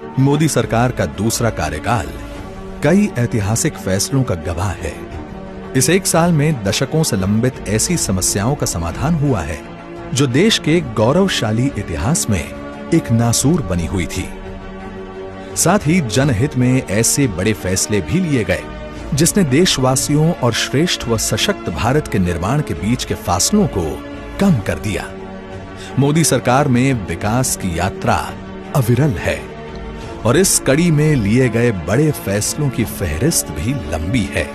मोदी सरकार का दूसरा कार्यकाल कई ऐतिहासिक फैसलों का गवाह है। इस एक साल में दशकों से लंबित ऐसी समस्याओं का समाधान हुआ है जो देश के गौरवशाली इतिहास में एक नासूर बनी हुई थी। साथ ही जनहित में ऐसे बड़े फैसले भी लिए गए जिसने देशवासियों और श्रेष्ठ व सशक्त भारत के निर्माण के बीच के फासलों को कम कर दिया। मोदी सरकार में विकास की यात्रा अविरल है और इस कड़ी में लिए गए बड़े फैसलों की फहरिस्त भी लंबी है।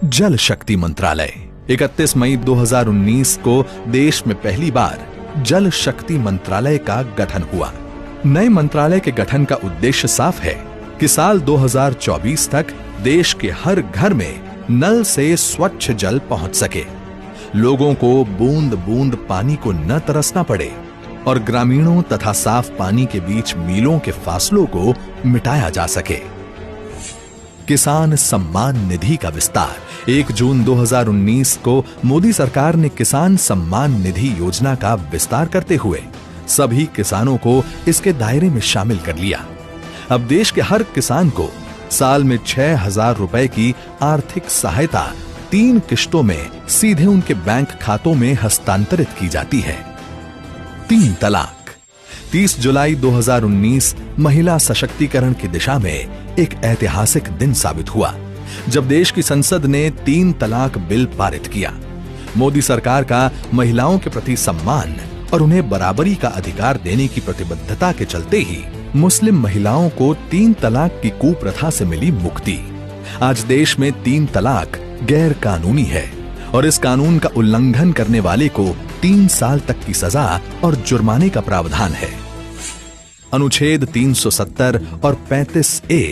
जल शक्ति मंत्रालय 31 मई 2019 को देश में पहली बार जल शक्ति मंत्रालय का गठन हुआ। नए मंत्रालय के गठन का उद्देश्य साफ है कि साल 2024 तक देश के हर घर में नल से स्वच्छ जल पहुंच सके, लोगों को बूंद बूंद पानी को न तरसना पड़े और ग्रामीणों तथा साफ पानी के बीच मीलों के फासलों को मिटाया जा सके। किसान सम्मान निधि का विस्तार 1 जून 2019 को मोदी सरकार ने किसान सम्मान निधि योजना का विस्तार करते हुए सभी किसानों को इसके दायरे में शामिल कर लिया। अब देश के हर किसान को साल में 6,000 रुपए की आर्थिक सहायता 3 किश्तों में सीधे उनके बैंक खातों में हस्तांतरित की जाती है। 3 तलाक 30 जुलाई 2019 महिला सशक्तिकरण की दिशा में एक ऐतिहासिक दिन साबित हुआ जब देश की संसद ने 3 तलाक बिल पारित किया। मोदी सरकार का महिलाओं के प्रति सम्मान और उन्हें बराबरी का अधिकार देने की प्रतिबद्धता के चलते ही मुस्लिम महिलाओं को 3 तलाक की कुप्रथा से मिली मुक्ति। आज देश में 3 तलाक गैर कानूनी है और इस कानून का उल्लंघन करने वाले को 3 साल तक की सजा और जुर्माने का प्रावधान है। अनुच्छेद 370 और 35A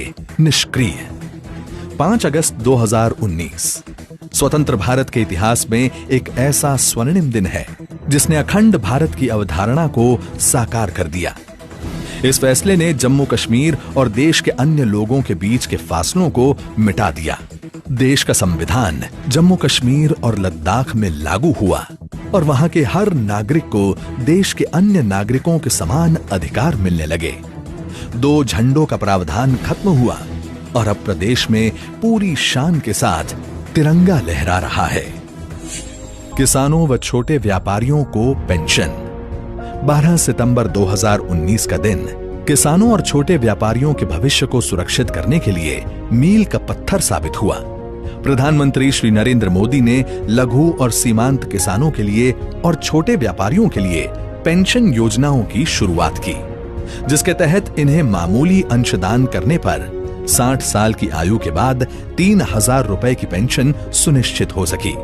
निष्क्रिय। 5 अगस्त 2019 स्वतंत्र भारत के इतिहास में एक ऐसा स्वर्णिम दिन है जिसने अखंड भारत की अवधारणा को साकार कर दिया। इस फैसले ने जम्मू कश्मीर और देश के अन्य लोगों के बीच के फासलों को मिटा दिया। देश का संविधान जम्मू कश्मीर और लद्दाख में लागू हुआ और वहां के हर नागरिक को देश के अन्य नागरिकों के समान अधिकार मिलने लगे। 2 झंडों का प्रावधान खत्म हुआ और अब प्रदेश में पूरी शान के साथ तिरंगा लहरा रहा है। किसानों व छोटे व्यापारियों को पेंशन। 12 सितंबर 2019 का दिन किसानों और छोटे व्यापारियों के भविष्य को सुरक्षित करने के लिए मील का पत्थर साबित हुआ। प्रधानमंत्री श्री नरेंद्र मोदी ने लघु और सीमांत किसानों के लिए और छोटे व्यापारियों के लिए पेंशन योजनाओं की शुरुआत की, जिसके तहत इन्हें मामूली अंशदान करने पर 60 साल की आयु के बाद 3,000 रुपए की पेंशन सुनिश्चित हो सकी।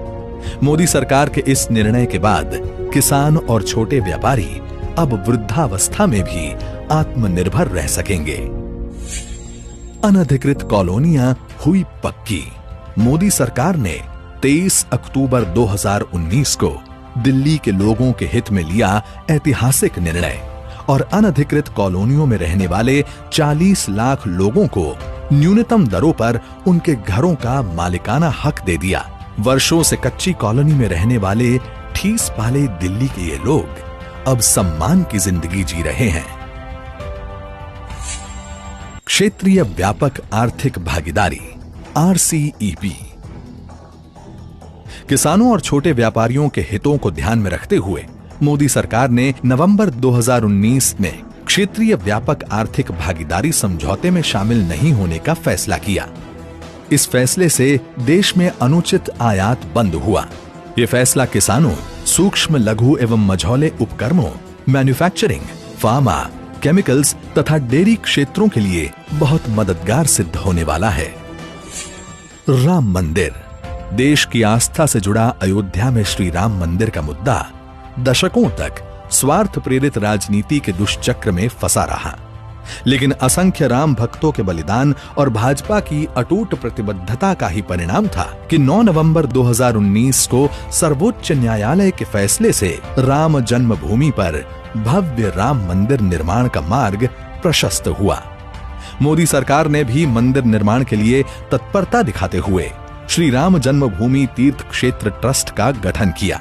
मोदी सरकार के इस निर्णय के बाद किसान और छोटे व्यापारी अब वृद्धावस्था में भी आत्मनिर्भर रह सकेंगे। अनधिकृत कॉलोनियां हुई पक्की। मोदी सरकार ने 23 अक्टूबर 2019 को दिल्ली के लोगों के हित में लिया ऐतिहासिक निर्णय और अनधिकृत कॉलोनियों में रहने वाले 40 लाख लोगों को न्यूनतम दरों पर उनके घरों का मालिकाना हक दे दिया। वर्षों से कच्ची कॉलोनी में रहने वाले ठीस पाले दिल्ली के ये लोग अब सम्मान की जिंदगी जी रहे हैं। क्षेत्रीय व्यापक आर्थिक भागीदारी RCEP। किसानों और छोटे व्यापारियों के हितों को ध्यान में रखते हुए मोदी सरकार ने नवंबर 2019 में क्षेत्रीय व्यापक आर्थिक भागीदारी समझौते में शामिल नहीं होने का फैसला किया। इस फैसले से देश में अनुचित आयात बंद हुआ। यह फैसला किसानों, सूक्ष्म लघु एवं मझौले उपक्रमों, मैन्युफैक्चरिंग, फार्मा, केमिकल्स तथा डेयरी क्षेत्रों के लिए बहुत मददगार सिद्ध होने वाला है। राम मंदिर। देश की आस्था से जुड़ा अयोध्या में श्री राम मंदिर का मुद्दा दशकों तक स्वार्थ प्रेरित राजनीति के दुष्चक्र में फंसा रहा, लेकिन असंख्य राम भक्तों के बलिदान और भाजपा की अटूट प्रतिबद्धता का ही परिणाम था कि 9 नवंबर 2019 को सर्वोच्च न्यायालय के फैसले से राम जन्मभूमि पर भव्य राम मंदिर निर्माण का मार्ग प्रशस्त हुआ। मोदी सरकार ने भी मंदिर निर्माण के लिए तत्परता दिखाते हुए श्री राम जन्मभूमि तीर्थ क्षेत्र ट्रस्ट का गठन किया।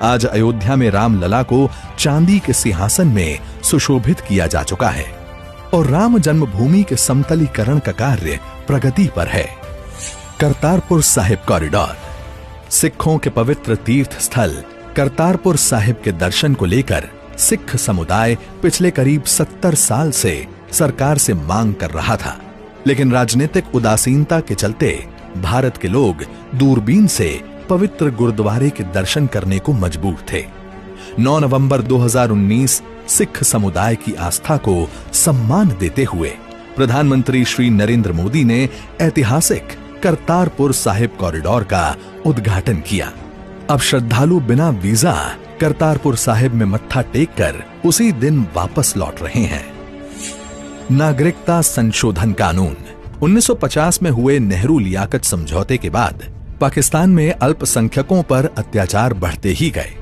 आज अयोध्या में रामलला को चांदी के सिंहासन में सुशोभित किया जा चुका है और राम जन्मभूमि के समतलीकरण का कार्य प्रगति पर है। करतारपुर साहिब कॉरिडोर। सिखों के पवित्र तीर्थ स्थल करतारपुर साहिब के दर्शन को लेकर सिख समुदाय पिछले करीब 70 साल से सरकार से मांग कर रहा था, लेकिन राजनीतिक उदासीनता के चलते भारत के लोग दूरबीन से पवित्र गुरुद्वारे के दर्शन करने को मजबूर थे। 9 नवंबर 2019 सिख समुदाय की आस्था को सम्मान देते हुए प्रधानमंत्री श्री नरेंद्र मोदी ने ऐतिहासिक करतारपुर साहिब कॉरिडोर का उद्घाटन किया। अब श्रद्धालु बिना वीजा करतारपुर साहिब में मत्था टेककर उसी दिन वापस लौट रहे हैं। नागरिकता संशोधन कानून। 1950 में हुए नेहरू लियाकत समझौते के बाद पाकिस्तान में अल्पसंख्यकों पर अत्याचार बढ़ते ही गए।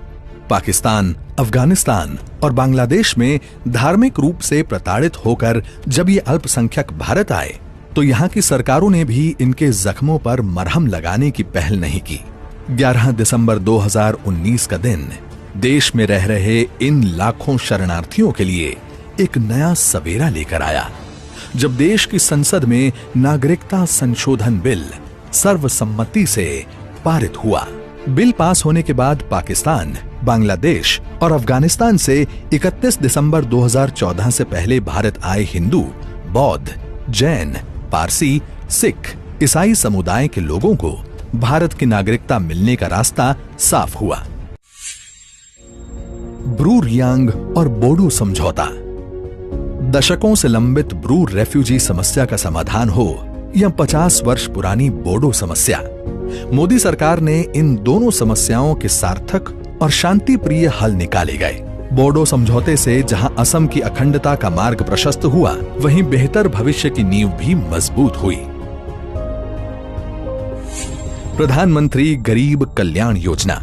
पाकिस्तान, अफगानिस्तान और बांग्लादेश में धार्मिक रूप से प्रताड़ित होकर जब ये अल्पसंख्यक भारत आए तो यहाँ की सरकारों ने भी इनके जख्मों पर मरहम लगाने की पहल नहीं की। 11 दिसंबर 2019 का दिन देश में रह रहे इन लाखों शरणार्थियों के लिए एक नया सवेरा लेकर आया, जब देश की संसद में नागरिकता संशोधन बिल सर्वसम्मति से पारित हुआ। बिल पास होने के बाद पाकिस्तान, बांग्लादेश और अफगानिस्तान से 31 दिसंबर 2014 से पहले भारत आए हिंदू, बौद्ध, जैन, पारसी, सिख, ईसाई समुदाय के लोगों को भारत की नागरिकता मिलने का रास्ता साफ हुआ। ब्रू रियांग और बोडो समझौता। दशकों से लंबित ब्रू रेफ्यूजी समस्या का समाधान हो या 50 वर्ष पुरानी बोडो समस्या, मोदी सरकार ने इन दोनों समस्याओं के सार्थक और शांतिप्रिय हल निकाले गए। बोडो समझौते से जहां असम की अखंडता का मार्ग प्रशस्त हुआ, वहीं बेहतर भविष्य की नींव भी मजबूत हुई। प्रधानमंत्री गरीब कल्याण योजना।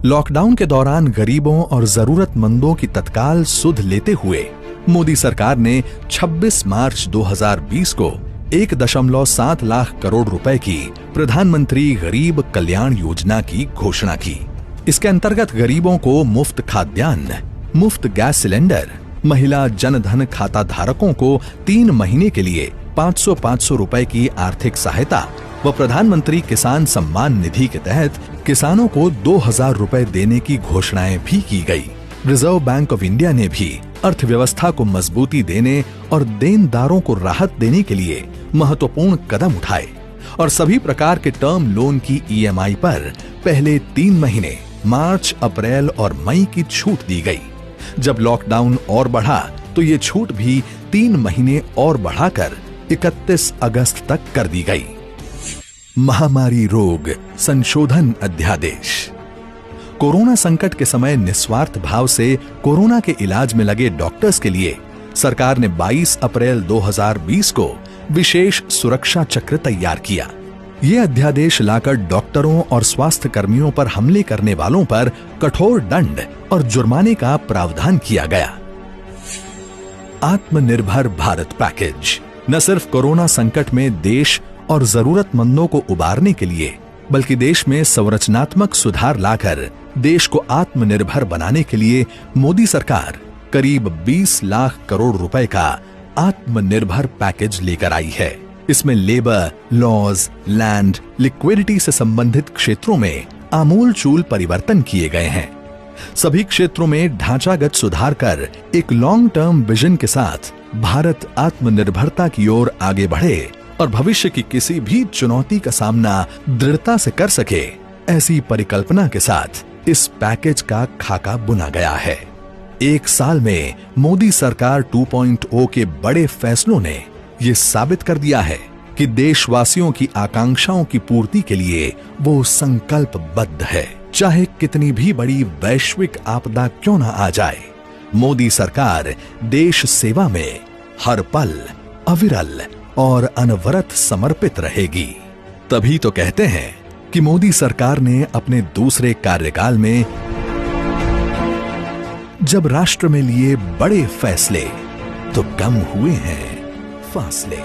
लॉकडाउन के दौरान गरीबों और जरूरतमंदों की तत्काल सुध लेते हुए मोदी सरकार ने 26 मार्च 2020 को 1.7 लाख करोड़ रुपए की प्रधानमंत्री गरीब कल्याण योजना की घोषणा की। इसके अंतर्गत गरीबों को मुफ्त खाद्यान्न, मुफ्त गैस सिलेंडर, महिला जनधन खाता धारकों को 3 महीने के लिए 500 रुपए की आर्थिक सहायता व प्रधानमंत्री किसान सम्मान निधि के तहत किसानों को 2000 रुपए देने की घोषणाएं भी की गई। रिजर्व बैंक ऑफ इंडिया ने भी अर्थव्यवस्था को मजबूती देने और देनदारों को राहत देने के लिए महत्वपूर्ण कदम उठाए और सभी प्रकार के टर्म लोन की EMI पर पहले 3 महीने मार्च, अप्रैल और मई की छूट दी गई। जब लॉकडाउन और बढ़ा तो ये छूट भी 3 महीने और बढ़ाकर 31 अगस्त तक कर दी गई। महामारी रोग संशोधन अध्यादेश। कोरोना संकट के समय निस्वार्थ भाव से कोरोना के इलाज में लगे डॉक्टर्स के लिए सरकार ने 22 अप्रैल 2020 को विशेष सुरक्षा चक्र तैयार किया। ये अध्यादेश लाकर डॉक्टरों और स्वास्थ्य कर्मियों पर हमले करने वालों पर कठोर दंड और जुर्माने का प्रावधान किया गया। आत्मनिर्भर भारत पैकेज न सिर्फ कोरोना संकट में देश और जरूरतमंदों को उबारने के लिए, बल्कि देश में संरचनात्मक सुधार लाकर देश को आत्मनिर्भर बनाने के लिए मोदी सरकार करीब 20 लाख करोड़ रुपए का आत्मनिर्भर पैकेज लेकर आई है। इसमें लेबर, लॉज, लैंड, लिक्विडिटी से संबंधित क्षेत्रों में आमूलचूल परिवर्तन किए गए हैं। सभी क्षेत्रों में ढांचागत सुधार कर एक लॉन्ग टर्म विजन के साथ भारत आत्मनिर्भरता की ओर आगे बढ़े और भविष्य की किसी भी चुनौती का सामना दृढ़ता से कर सके, ऐसी परिकल्पना के साथ इस पैकेज का खाका बुना गया है। 1 साल में मोदी सरकार 2.0 के बड़े फैसलों ने ये साबित कर दिया है कि देशवासियों की आकांक्षाओं की पूर्ति के लिए वो संकल्पबद्ध है। चाहे कितनी भी बड़ी वैश्विक आपदा क्यों न आ जाए, मोदी सरकार देश सेवा में हर पल अविरल और अनवरत समर्पित रहेगी। तभी तो कहते हैं कि मोदी सरकार ने अपने दूसरे कार्यकाल में जब राष्ट्र में लिए बड़े फैसले तो कम हुए हैं फासले।